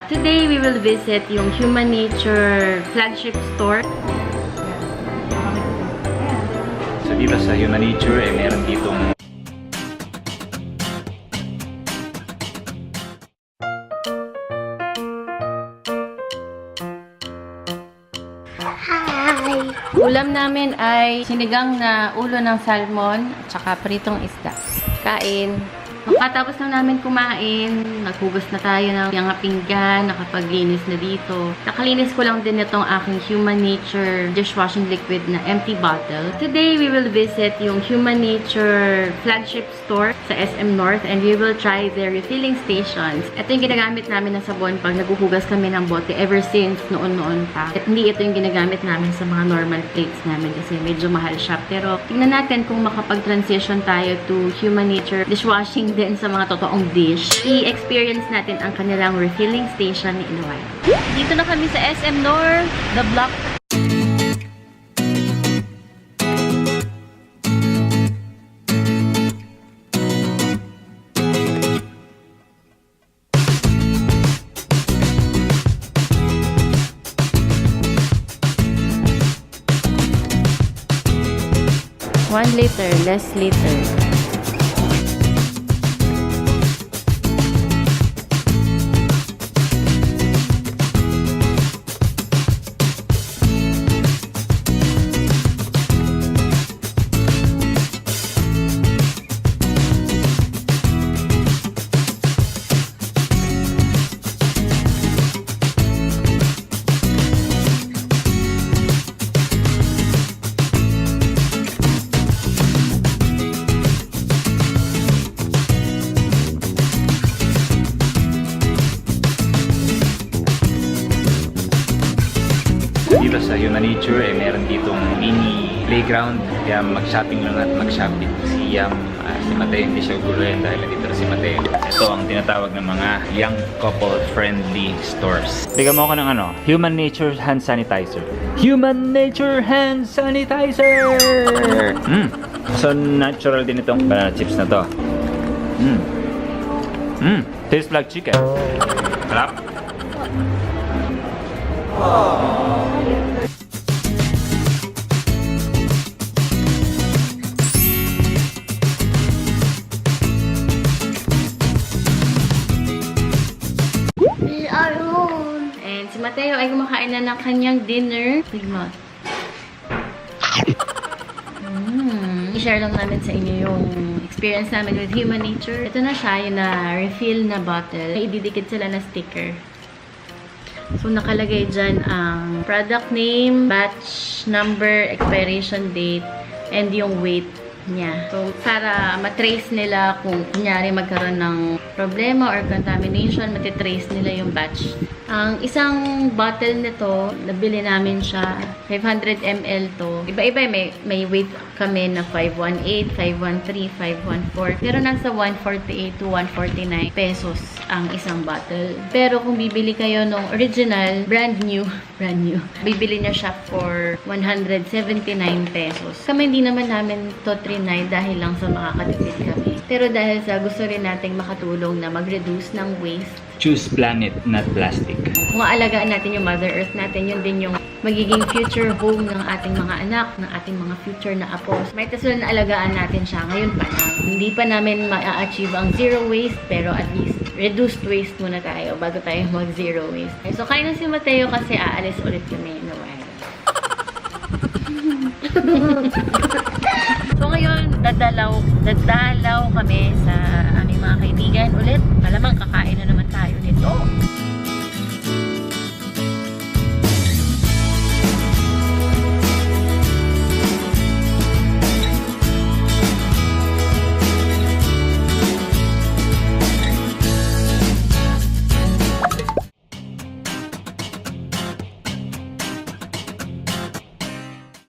Today, we will visit yung Human Nature flagship store. So dito sa Human Nature, meron ditong Ulam namin ay sinigang na ulo ng salmon at saka pritong isda. Kain. Pagkatapos na namin kumain, naghugas na tayo ng mga pinggan, nakapaglinis na dito. Nakalinis ko lang din itong aking Human Nature dishwashing liquid na empty bottle. Today, we will visit yung Human Nature flagship store sa SM North and we will try their refilling stations. Ito yung ginagamit namin na sabon pag naguhugas kami ng bote ever since noon-noon pa. At hindi ito yung ginagamit namin sa mga normal plates namin kasi medyo mahal siya. Pero tingnan natin kung makapag-transition tayo to Human Nature dishwashing din sa mga totoong dish. I-experience natin ang kanilang refilling station ni Inuay. Dito na kami sa SM North, the block. One liter, less liter. dito sa Human Nature, meron ditong mini playground. Kaya mag-shopping lang at mag-shopping. Si Mateo hindi siya guluhin dahil dito si Mateo. Ito ang tinatawag ng mga young couple-friendly stores. Bigyan mo ako ng Human Nature hand sanitizer. Human Nature hand sanitizer! So natural din itong banana chips na to. Tastes like chicken. Sarap. We are home! And si Mateo ay kumakain na ng kanyang dinner. Tignan. I-share lang namin sa inyo yung experience namin with Human Nature. Ito na siya, yung na-refill na bottle. May ididikit sila na sticker. So, nakalagay dyan ang product name, batch number, expiration date, and yung weight niya. So, para matrace nila kung kunyari magkaroon ng problema or contamination, matitrace nila yung batch. Ang isang bottle nito, nabili namin siya, 500 ml to. Iba-iba, may weight kami na 518, 513, 514. Pero nasa 148 to 149 pesos ang isang bottle. Pero kung bibili kayo ng original, brand new, bibili niya siya for 179 pesos. Kami hindi naman namin to trinay dahil lang sa makakatipid kami. Pero dahil sa gusto rin nating makatulong na mag-reduce ng waste, choose planet, not plastic. kung alagaan natin yung Mother Earth natin, yun din yung magiging future home ng ating mga anak, ng ating mga future na apos. May tasul na alagaan natin siya ngayon pa lang. Hindi pa namin ma-achieve ang zero waste, pero at least reduced waste muna tayo bago tayo mag-zero waste. So, kain na si Mateo kasi aalis ulit kami in a while. So, ngayon, dadalaw kami sa aming mga kaibigan ulit. Malamang kakain na naman tayo nito.